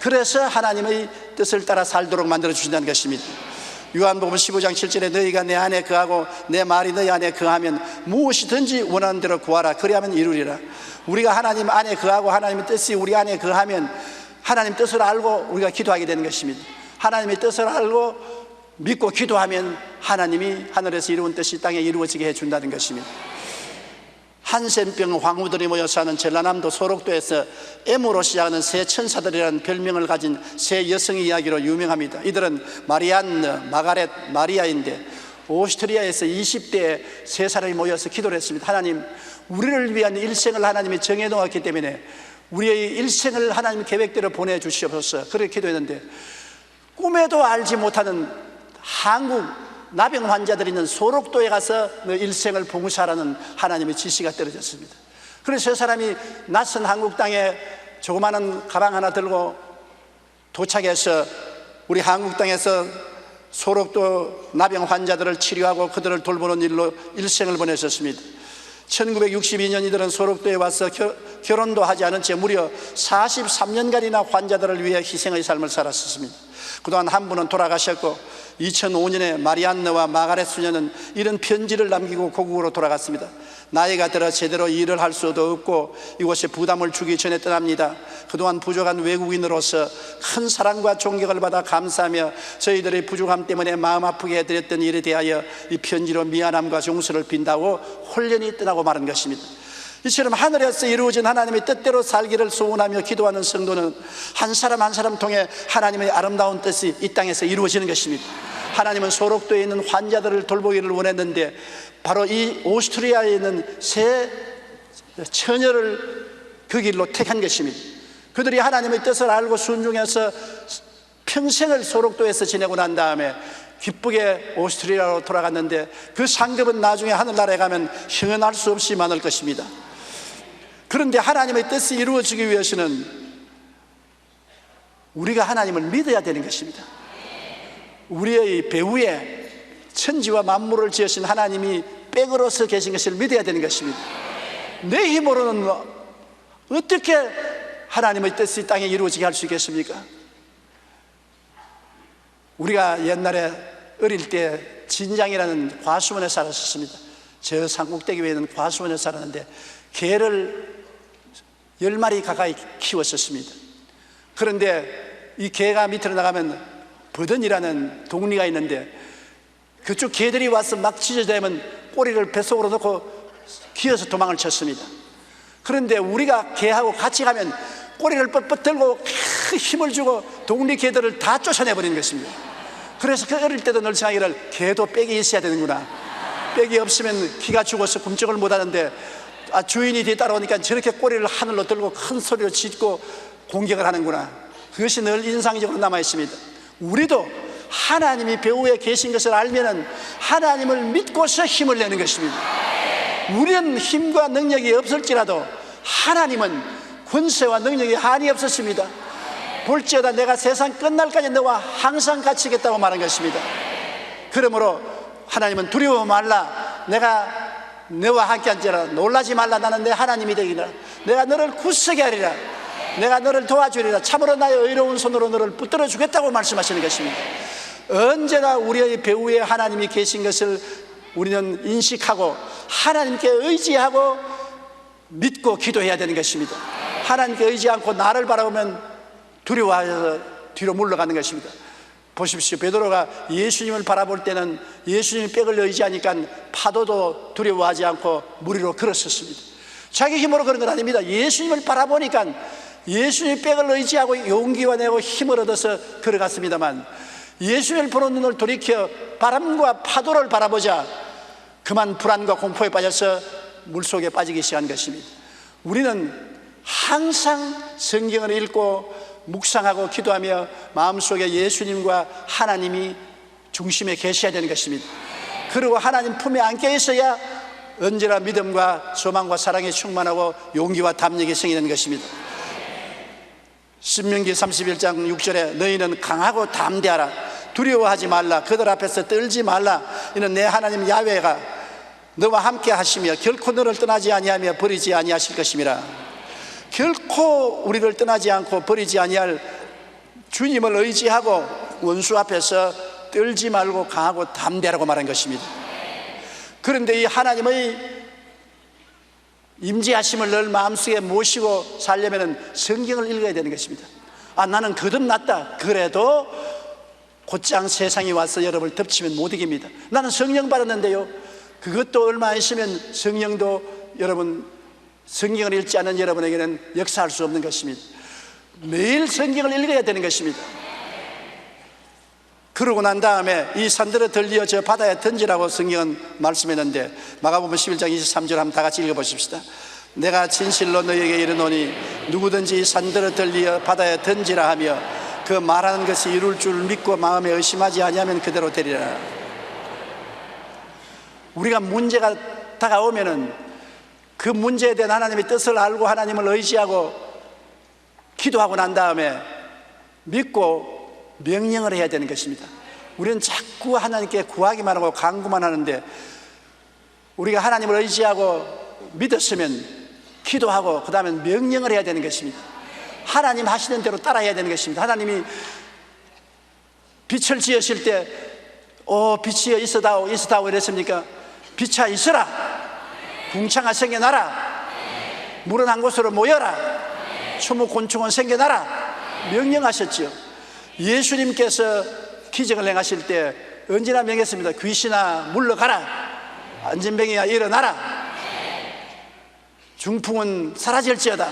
그래서 하나님의 뜻을 따라 살도록 만들어 주신다는 것입니다. 요한복음 15장 7절에 너희가 내 안에 거하고 내 말이 너희 안에 거하면 무엇이든지 원하는 대로 구하라 그리하면 이루리라. 우리가 하나님 안에 거하고 하나님의 뜻이 우리 안에 거하면 하나님 뜻을 알고 우리가 기도하게 되는 것입니다. 하나님의 뜻을 알고 믿고 기도하면 하나님이 하늘에서 이루은 뜻이 땅에 이루어지게 해준다는 것입니다. 한센병 황후들이 모여 사는 전라남도 소록도에서 M으로 시작하는 세 천사들이라는 별명을 가진 세 여성의 이야기로 유명합니다. 이들은 마리안느, 마가렛, 마리아인데 오스트리아에서 20대에 세 사람이 모여서 기도를 했습니다. 하나님, 우리를 위한 일생을 하나님이 정해놓았기 때문에 우리의 일생을 하나님 계획대로 보내주시옵소서. 그렇게 기도했는데, 꿈에도 알지 못하는 한국 나병 환자들이 있는 소록도에 가서 일생을 봉사하라는 하나님의 지시가 떨어졌습니다. 그래서 저 사람이 낯선 한국 땅에 조그마한 가방 하나 들고 도착해서 우리 한국 땅에서 소록도 나병 환자들을 치료하고 그들을 돌보는 일로 일생을 보냈었습니다. 1962년이들은 소록도에 와서 결혼도 하지 않은 채 무려 43년간이나 환자들을 위해 희생의 삶을 살았었습니다. 그동안 한 분은 돌아가셨고 2005년에 마리안느와 마가렛 수녀는 이런 편지를 남기고 고국으로 돌아갔습니다. 나이가 들어 제대로 일을 할 수도 없고 이곳에 부담을 주기 전에 떠납니다. 그동안 부족한 외국인으로서 큰 사랑과 존경을 받아 감사하며 저희들의 부족함 때문에 마음 아프게 해드렸던 일에 대하여 이 편지로 미안함과 용서를 빈다고 홀연히 떠나고 말한 것입니다. 이처럼 하늘에서 이루어진 하나님의 뜻대로 살기를 소원하며 기도하는 성도는 한 사람 한 사람 통해 하나님의 아름다운 뜻이 이 땅에서 이루어지는 것입니다. 하나님은 소록도에 있는 환자들을 돌보기를 원했는데 바로 이 오스트리아에 있는 세 처녀를 그 길로 택한 것입니다. 그들이 하나님의 뜻을 알고 순종해서 평생을 소록도에서 지내고 난 다음에 기쁘게 오스트리아로 돌아갔는데 그 상급은 나중에 하늘나라에 가면 형언할 수 없이 많을 것입니다. 그런데 하나님의 뜻이 이루어지기 위해서는 우리가 하나님을 믿어야 되는 것입니다. 우리의 배후에 천지와 만물을 지으신 하나님이 백으로서 계신 것을 믿어야 되는 것입니다. 내 힘으로는 어떻게 하나님의 뜻이 이 땅에 이루어지게 할 수 있겠습니까? 우리가 옛날에 어릴 때 진장이라는 과수원에 살았었습니다. 저 산꼭대기 위에는 과수원에 살았는데 개를 10마리 가까이 키웠었습니다. 그런데 이 개가 밑으로 나가면 버든이라는 동리가 있는데 그쪽 개들이 와서 막 짖어대면 꼬리를 뱃속으로 넣고 기어서 도망을 쳤습니다. 그런데 우리가 개하고 같이 가면 꼬리를 뻣뻣 들고 힘을 주고 동리 개들을 다 쫓아내버리는 것입니다. 그래서 그 어릴 때도 늘 생각하기를 개도 빽이 있어야 되는구나. 빽이 없으면 기가 죽어서 꿈쩍을 못하는데 주인이 뒤에 따라오니까 저렇게 꼬리를 하늘로 들고 큰 소리로 짖고 공격을 하는구나. 그것이 늘 인상적으로 남아있습니다. 우리도 하나님이 배후에 계신 것을 알면은 하나님을 믿고서 힘을 내는 것입니다. 우리는 힘과 능력이 없을지라도 하나님은 권세와 능력이 한이 없었습니다. 볼지어다 내가 세상 끝날까지 너와 항상 같이 있겠다고 말한 것입니다. 그러므로 하나님은 두려워 말라. 내가 너와 함께 앉으라. 놀라지 말라. 나는 내 하나님이 되기라. 내가 너를 굳세게 하리라. 내가 너를 도와주리라. 참으로 나의 의로운 손으로 너를 붙들어 주겠다고 말씀하시는 것입니다. 언제나 우리의 배후에 하나님이 계신 것을 우리는 인식하고 하나님께 의지하고 믿고 기도해야 되는 것입니다. 하나님께 의지 않고 나를 바라보면 두려워해서 뒤로 물러가는 것입니다. 보십시오. 베드로가 예수님을 바라볼 때는 예수님이 빽을 의지하니까 파도도 두려워하지 않고 물 위로 걸었었습니다. 자기 힘으로 그런 건 아닙니다. 예수님을 바라보니까 예수님이 빽을 의지하고 용기와 내고 힘을 얻어서 걸어갔습니다만 예수님을 보는 눈을 돌이켜 바람과 파도를 바라보자 그만 불안과 공포에 빠져서 물속에 빠지기 시작한 것입니다. 우리는 항상 성경을 읽고 묵상하고 기도하며 마음속에 예수님과 하나님이 중심에 계셔야 되는 것입니다. 그리고 하나님 품에 안겨 있어야 언제나 믿음과 소망과 사랑에 충만하고 용기와 담력이 생기는 것입니다. 신명기 31장 6절에 너희는 강하고 담대하라. 두려워하지 말라. 그들 앞에서 떨지 말라. 이는 내 하나님 야훼가 너와 함께 하시며 결코 너를 떠나지 아니하며 버리지 아니하실 것임이라. 결코 우리를 떠나지 않고 버리지 아니할 주님을 의지하고 원수 앞에서 떨지 말고 강하고 담대하라고 말한 것입니다. 그런데 이 하나님의 임재하심을 늘 마음속에 모시고 살려면 성경을 읽어야 되는 것입니다. 나는 거듭났다. 그래도 곧장 세상이 와서 여러분을 덮치면 못 이깁니다. 나는 성령 받았는데요. 그것도 얼마 있으면 성령도 여러분 성경을 읽지 않은 여러분에게는 역사할 수 없는 것입니다. 매일 성경을 읽어야 되는 것입니다. 그러고 난 다음에 이 산들을 들리어 저 바다에 던지라고 성경은 말씀했는데, 마가복음 11장 23절 한번 다 같이 읽어보십시다. 내가 진실로 너희에게 이르노니 누구든지 이 산들을 들리어 바다에 던지라 하며 그 말하는 것이 이룰 줄 믿고 마음에 의심하지 아니하면 그대로 되리라. 우리가 문제가 다가오면은 그 문제에 대한 하나님의 뜻을 알고 하나님을 의지하고 기도하고 난 다음에 믿고 명령을 해야 되는 것입니다. 우리는 자꾸 하나님께 구하기만 하고 간구만 하는데, 우리가 하나님을 의지하고 믿었으면 기도하고 그 다음에 명령을 해야 되는 것입니다. 하나님 하시는 대로 따라해야 되는 것입니다. 하나님이 빛을 지으실 때 빛이여 있어다오 있어다오 이랬습니까? 빛아 있어라, 궁창아 생겨나라, 물은 한 곳으로 모여라, 초목 곤충은 생겨나라 명령하셨죠. 예수님께서 기적을 행하실 때 언제나 명했습니다. 귀신아 물러가라, 안진병이야 일어나라, 중풍은 사라질지어다,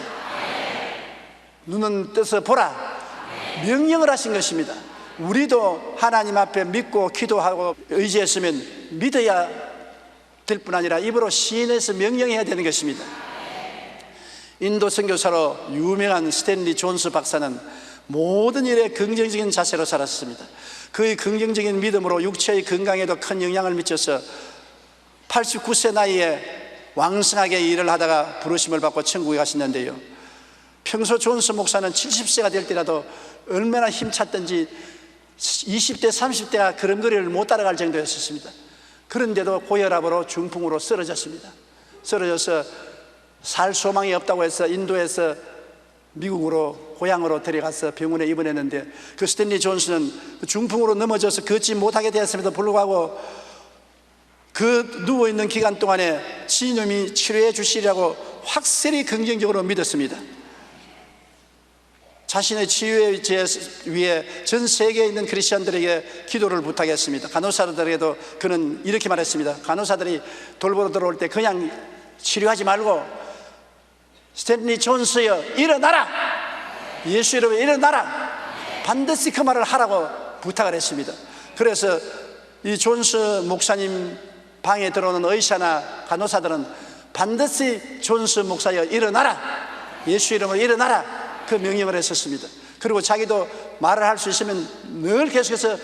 눈은 떠서 보라 명령을 하신 것입니다. 우리도 하나님 앞에 믿고 기도하고 의지했으면 믿어야 될 뿐 아니라 입으로 시인해서 명령해야 되는 것입니다. 인도 선교사로 유명한 스탠리 존스 박사는 모든 일에 긍정적인 자세로 살았습니다. 그의 긍정적인 믿음으로 육체의 건강에도 큰 영향을 미쳐서 89세 나이에 왕성하게 일을 하다가 부르심을 받고 천국에 가셨는데요, 평소 존스 목사는 70세가 될 때라도 얼마나 힘찼던지 20대 30대가 걸음걸이를 못 따라갈 정도였습니다. 그런데도 고혈압으로 중풍으로 쓰러졌습니다. 쓰러져서 살 소망이 없다고 해서 인도에서 미국으로 고향으로 데려가서 병원에 입원했는데, 그 스탠리 존스는 중풍으로 넘어져서 걷지 못하게 되었음에도 불구하고 그 누워있는 기간 동안에 주님이 치료해 주시리라고 확실히 긍정적으로 믿었습니다. 자신의 치유에 위해 전 세계에 있는 크리스천들에게 기도를 부탁했습니다. 간호사들에게도 그는 이렇게 말했습니다. 간호사들이 돌보러 들어올 때 그냥 치료하지 말고 스탠리 존스여 일어나라, 예수 이름으로 일어나라, 반드시 그 말을 하라고 부탁을 했습니다. 그래서 이 존스 목사님 방에 들어오는 의사나 간호사들은 반드시 존스 목사여 일어나라, 예수 이름으로 일어나라 그 명령을 했었습니다. 그리고 자기도 말을 할 수 있으면 늘 계속해서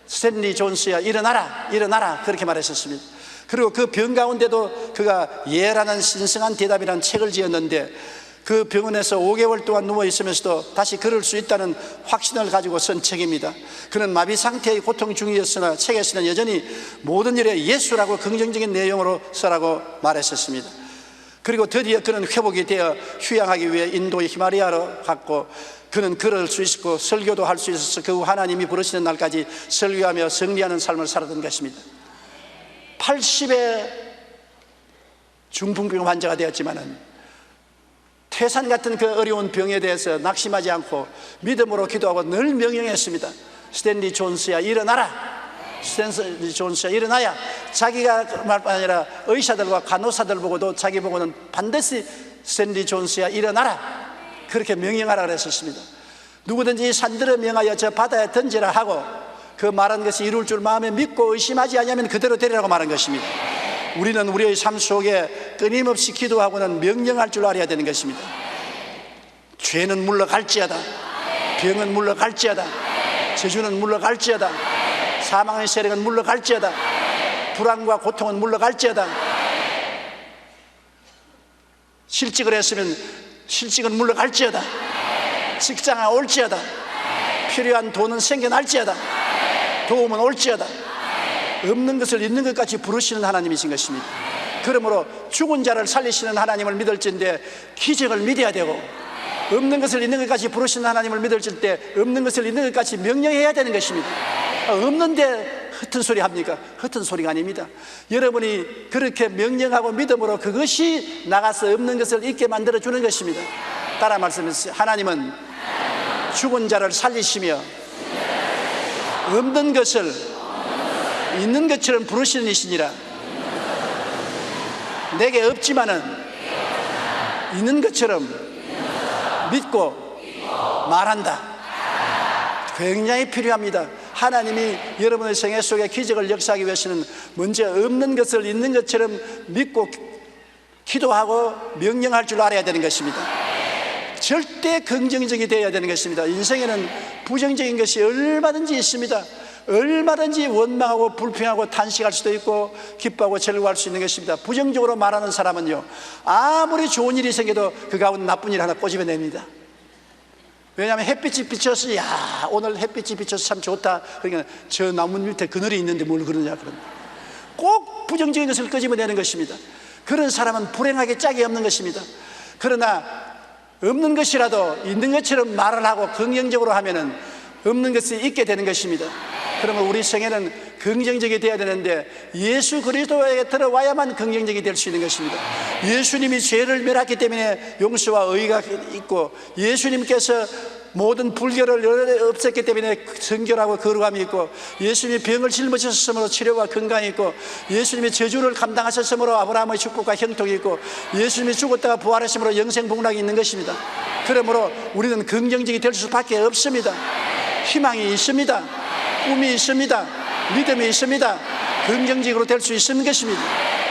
스탠리 존스야 일어나라 일어나라 그렇게 말했었습니다. 그리고 그 병 가운데도 그가 예라는 신성한 대답이라는 책을 지었는데, 그 병원에서 5개월 동안 누워 있으면서도 다시 걸을 수 있다는 확신을 가지고 쓴 책입니다. 그는 마비 상태의 고통 중이었으나 책에서는 여전히 모든 일에 예수라고 긍정적인 내용으로 써라고 말했었습니다. 그리고 드디어 그는 회복이 되어 휴양하기 위해 인도의 히말라야로 갔고, 그는 걸을 수 있었고 설교도 할 수 있어서 그 후 하나님이 부르시는 날까지 설교하며 승리하는 삶을 살았던 것입니다. 80의 중풍병 환자가 되었지만은 태산 같은 그 어려운 병에 대해서 낙심하지 않고 믿음으로 기도하고 늘 명령했습니다. 스탠리 존스야 일어나라, 스탠리 존스야 일어나야. 자기가 말뿐 아니라 의사들과 간호사들 보고도 자기 보고는 반드시 스탠리 존스야 일어나라 그렇게 명령하라 그랬었습니다. 누구든지 산들을 명하여 저 바다에 던지라 하고 그 말한 것이 이룰 줄 마음에 믿고 의심하지 않으면 그대로 되리라고 말한 것입니다. 우리는 우리의 삶 속에 끊임없이 기도하고는 명령할 줄 알아야 되는 것입니다. 죄는 물러갈지어다, 병은 물러갈지어다, 저주는 물러갈지어다, 사망의 세력은 물러갈지어다, 불안과 고통은 물러갈지어다, 실직을 했으면 실직은 물러갈지어다, 직장에 올지어다, 필요한 돈은 생겨날지어다, 도움은 올지어다. 없는 것을 있는 것 같이 부르시는 하나님이신 것입니다. 그러므로 죽은 자를 살리시는 하나님을 믿을진데 기적을 믿어야 되고, 없는 것을 있는 것 같이 부르시는 하나님을 믿을질 때 없는 것을 있는 것 같이 명령해야 되는 것입니다. 없는데 헛된 소리 합니까? 헛된 소리가 아닙니다. 여러분이 그렇게 명령하고 믿음으로 그것이 나가서 없는 것을 있게 만들어주는 것입니다. 따라 말씀하세요. 하나님은 죽은 자를 살리시며 없는 것을 있는 것처럼 부르시는 이시니라. 내게 없지만은 있는 것처럼 믿고 말한다. 굉장히 필요합니다. 하나님이 여러분의 생애 속에 기적을 역사하기 위해서는 먼저 없는 것을 있는 것처럼 믿고 기도하고 명령할 줄 알아야 되는 것입니다. 절대 긍정적이 되어야 되는 것입니다. 인생에는 부정적인 것이 얼마든지 있습니다. 얼마든지 원망하고 불평하고 탄식할 수도 있고 기뻐하고 즐거워할 수 있는 것입니다. 부정적으로 말하는 사람은요, 아무리 좋은 일이 생겨도 그 가운데 나쁜 일 하나 꼬집어냅니다. 왜냐하면 햇빛이 비쳐서, 야, 오늘 햇빛이 비쳐서 참 좋다. 그러니까 저 나무 밑에 그늘이 있는데 뭘 그러냐, 그런. 꼭 부정적인 것을 끄집어내는 것입니다. 그런 사람은 불행하게 짝이 없는 것입니다. 그러나 없는 것이라도 있는 것처럼 말을 하고 긍정적으로 하면은 없는 것이 있게 되는 것입니다. 그러면 우리 생애는 긍정적이 되어야 되는데 예수 그리스도에게 들어와야만 긍정적이 될 수 있는 것입니다. 예수님이 죄를 멸했기 때문에 용서와 의가 있고, 예수님께서 모든 불결을 없앴기 때문에 성결하고 거룩함이 있고, 예수님이 병을 짊어지셨으므로 치료와 건강이 있고, 예수님이 저주를 감당하셨으므로 아브라함의 축복과 형통이 있고, 예수님이 죽었다가 부활하심으로 영생 복락이 있는 것입니다. 그러므로 우리는 긍정적이 될 수밖에 없습니다. 희망이 있습니다. 꿈이 있습니다. 믿음이 있습니다. 긍정적으로 될 수 있는 것입니다.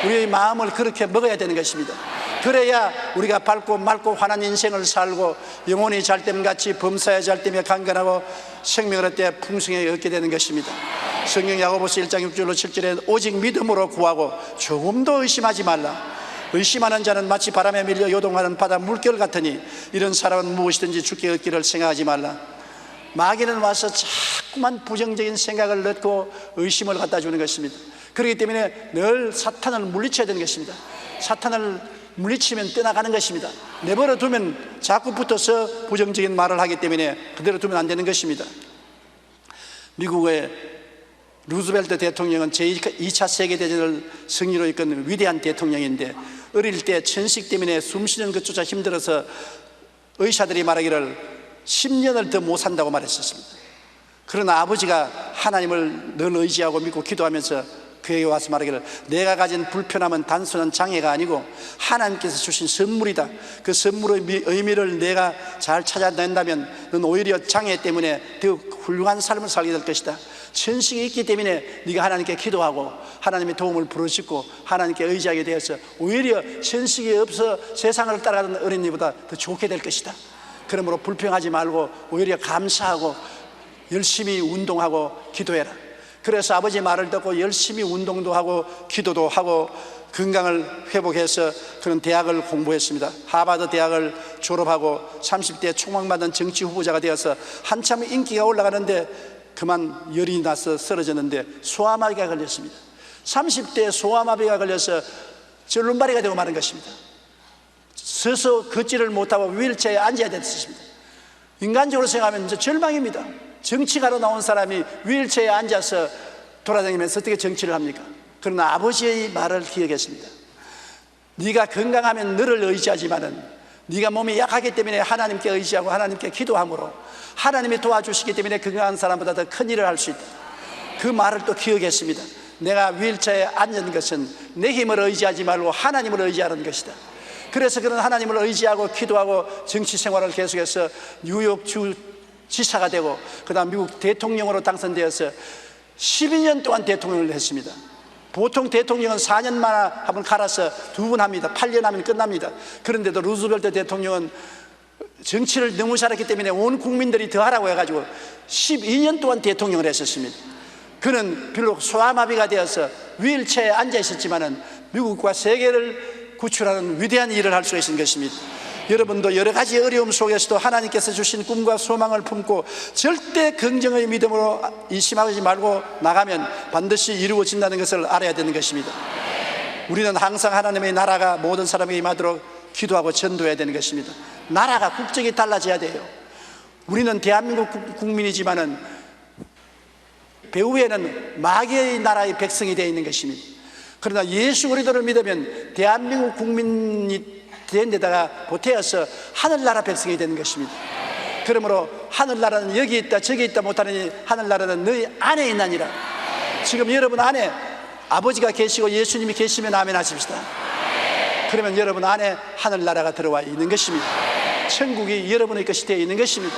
우리의 마음을 그렇게 먹어야 되는 것입니다. 그래야 우리가 밝고 맑고 환한 인생을 살고 영혼이 잘됨같이 범사에 잘되며 강건하고 생명을 얻되 풍성하게 얻게 되는 것입니다. 성경 야고보서 1장 6절로 7절에 오직 믿음으로 구하고 조금도 의심하지 말라. 의심하는 자는 마치 바람에 밀려 요동하는 바다 물결 같으니 이런 사람은 무엇이든지 죽게 얻기를 생각하지 말라. 마귀는 와서 자꾸만 부정적인 생각을 넣고 의심을 갖다 주는 것입니다. 그렇기 때문에 늘 사탄을 물리쳐야 되는 것입니다. 사탄을 물리치면 떠나가는 것입니다. 내버려 두면 자꾸 붙어서 부정적인 말을 하기 때문에 그대로 두면 안 되는 것입니다. 미국의 루즈벨트 대통령은 제2차 세계대전을 승리로 이끈 위대한 대통령인데, 어릴 때 천식 때문에 숨쉬는 것조차 힘들어서 의사들이 말하기를 10년을 더 못 산다고 말했었습니다. 그러나 아버지가 하나님을 늘 의지하고 믿고 기도하면서 그에게 와서 말하기를, 내가 가진 불편함은 단순한 장애가 아니고 하나님께서 주신 선물이다. 그 선물의 의미를 내가 잘 찾아낸다면 넌 오히려 장애 때문에 더 훌륭한 삶을 살게 될 것이다. 천식이 있기 때문에 네가 하나님께 기도하고 하나님의 도움을 부르짖고 하나님께 의지하게 되어서 오히려 천식이 없어 세상을 따라가는 어린이보다 더 좋게 될 것이다. 그러므로 불평하지 말고 오히려 감사하고 열심히 운동하고 기도해라. 그래서 아버지 말을 듣고 열심히 운동도 하고 기도도 하고 건강을 회복해서 그런 대학을 공부했습니다. 하버드 대학을 졸업하고 30대에 총망받은 정치 후보자가 되어서 한참 인기가 올라가는데 그만 열이 나서 쓰러졌는데 소아마비가 걸렸습니다. 30대에 소아마비가 걸려서 절름발이가 되고 마는 것입니다. 서서 걷지를 못하고 휠체어에 앉아야 됐습니다. 인간적으로 생각하면 이제 절망입니다. 정치가로 나온 사람이 휠체어에 앉아서 돌아다니면서 어떻게 정치를 합니까? 그러나 아버지의 말을 기억했습니다. 네가 건강하면 너를 의지하지만은 네가 몸이 약하기 때문에 하나님께 의지하고 하나님께 기도함으로 하나님이 도와주시기 때문에 건강한 사람보다 더 큰 일을 할 수 있다. 그 말을 또 기억했습니다. 내가 휠체어에 앉은 것은 내 힘을 의지하지 말고 하나님을 의지하는 것이다. 그래서 그런 하나님을 의지하고 기도하고 정치 생활을 계속해서 뉴욕 주 지사가 되고 그 다음 미국 대통령으로 당선되어서 12년 동안 대통령을 했습니다. 보통 대통령은 4년 만에 한번 갈아서 2번 합니다. 8년 하면 끝납니다. 그런데도 루즈벨트 대통령은 정치를 너무 잘했기 때문에 온 국민들이 더 하라고 해가지고 12년 동안 대통령을 했었습니다. 그는 비록 소아마비가 되어서 휠체어에 앉아 있었지만은 미국과 세계를 구출하는 위대한 일을 할 수 있는 것입니다. 여러분도 여러 가지 어려움 속에서도 하나님께서 주신 꿈과 소망을 품고 절대 긍정의 믿음으로 이심하지 말고 나가면 반드시 이루어진다는 것을 알아야 되는 것입니다. 우리는 항상 하나님의 나라가 모든 사람에게 임하도록 기도하고 전도해야 되는 것입니다. 나라가 국적이 달라져야 돼요. 우리는 대한민국 국민이지만은 배후에는 마귀의 나라의 백성이 되어 있는 것입니다. 그러나 예수 그리스도를 믿으면 대한민국 국민이 된 데다가 보태어서 하늘나라 백성이 되는 것입니다. 그러므로 하늘나라는 여기 있다 저기 있다 못하느니 하늘나라는 너희 안에 있나니라. 지금 여러분 안에 아버지가 계시고 예수님이 계시면 아멘 하십시다. 그러면 여러분 안에 하늘나라가 들어와 있는 것입니다. 천국이 여러분의 것이 되어 있는 것입니다.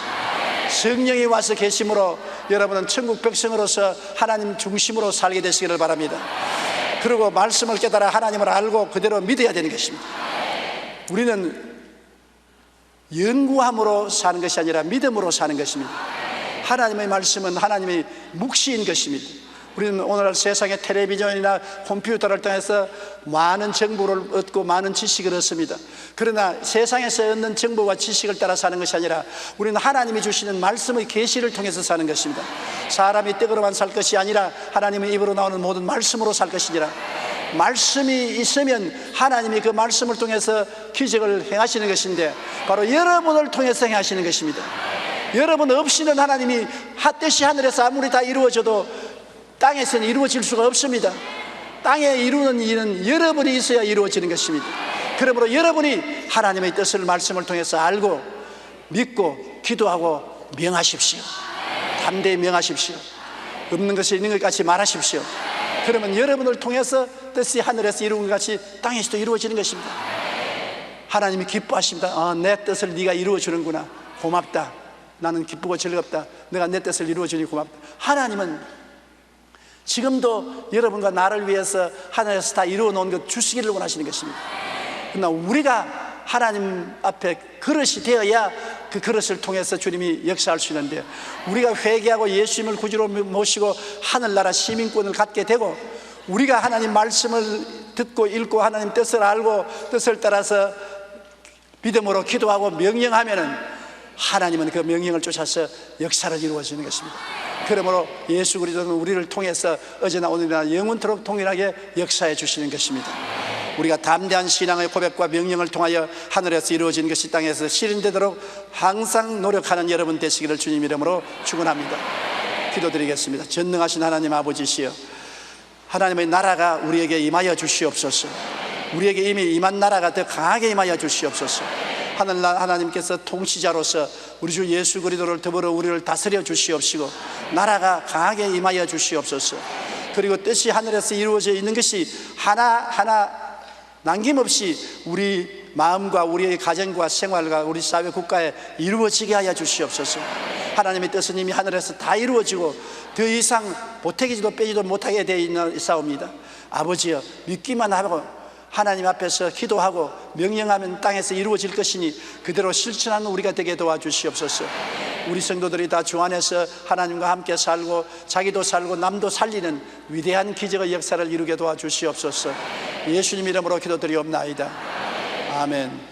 성령이 와서 계심으로 여러분은 천국 백성으로서 하나님 중심으로 살게 되시기를 바랍니다. 그리고 말씀을 깨달아 하나님을 알고 그대로 믿어야 되는 것입니다. 우리는 연구함으로 사는 것이 아니라 믿음으로 사는 것입니다. 하나님의 말씀은 하나님의 묵시인 것입니다. 우리는 오늘날 세상의 텔레비전이나 컴퓨터를 통해서 많은 정보를 얻고 많은 지식을 얻습니다. 그러나 세상에서 얻는 정보와 지식을 따라 사는 것이 아니라 우리는 하나님이 주시는 말씀의 계시를 통해서 사는 것입니다. 사람이 떡으로만 살 것이 아니라 하나님의 입으로 나오는 모든 말씀으로 살 것이니라. 말씀이 있으면 하나님이 그 말씀을 통해서 기적을 행하시는 것인데 바로 여러분을 통해서 행하시는 것입니다. 여러분 없이는 하나님이 뜻이 하늘에서 아무리 다 이루어져도 땅에서는 이루어질 수가 없습니다. 땅에 이루는 일은 여러분이 있어야 이루어지는 것입니다. 그러므로 여러분이 하나님의 뜻을 말씀을 통해서 알고 믿고 기도하고 명하십시오. 담대히 명하십시오. 없는 것이 있는 것 같이 말하십시오. 그러면 여러분을 통해서 뜻이 하늘에서 이루는 것 같이 땅에서도 이루어지는 것입니다. 하나님이 기뻐하십니다. 내 뜻을 네가 이루어주는구나. 고맙다. 나는 기쁘고 즐겁다. 내가 내 뜻을 이루어주니 고맙다. 하나님은 지금도 여러분과 나를 위해서 하늘에서 다 이루어 놓은 것 주시기를 원하시는 것입니다. 그러나 우리가 하나님 앞에 그릇이 되어야 그 그릇을 통해서 주님이 역사할 수 있는데, 우리가 회개하고 예수님을 구주로 모시고 하늘나라 시민권을 갖게 되고 우리가 하나님 말씀을 듣고 읽고 하나님 뜻을 알고 뜻을 따라서 믿음으로 기도하고 명령하면은 하나님은 그 명령을 쫓아서 역사를 이루어지는 것입니다. 그러므로 예수 그리스도는 우리를 통해서 어제나 오늘이나 영원토록 동일하게 역사해 주시는 것입니다. 우리가 담대한 신앙의 고백과 명령을 통하여 하늘에서 이루어진 것이 땅에서 실현되도록 항상 노력하는 여러분 되시기를 주님 이름으로 축원합니다. 기도드리겠습니다. 전능하신 하나님 아버지시여, 하나님의 나라가 우리에게 임하여 주시옵소서. 우리에게 이미 임한 나라가 더 강하게 임하여 주시옵소서. 하나님께서 통치자로서 우리 주 예수 그리스도를 더불어 우리를 다스려 주시옵시고 나라가 강하게 임하여 주시옵소서. 그리고 뜻이 하늘에서 이루어져 있는 것이 하나하나 남김없이 우리 마음과 우리의 가정과 생활과 우리 사회 국가에 이루어지게 하여 주시옵소서. 하나님의 뜻은 이미 하늘에서 다 이루어지고 더 이상 보태기지도 빼지도 못하게 되어 있사옵니다. 아버지여, 믿기만 하고 하나님 앞에서 기도하고 명령하면 땅에서 이루어질 것이니 그대로 실천하는 우리가 되게 도와주시옵소서. 우리 성도들이 다 주 안에서 하나님과 함께 살고 자기도 살고 남도 살리는 위대한 기적의 역사를 이루게 도와주시옵소서. 예수님 이름으로 기도드리옵나이다. 아멘.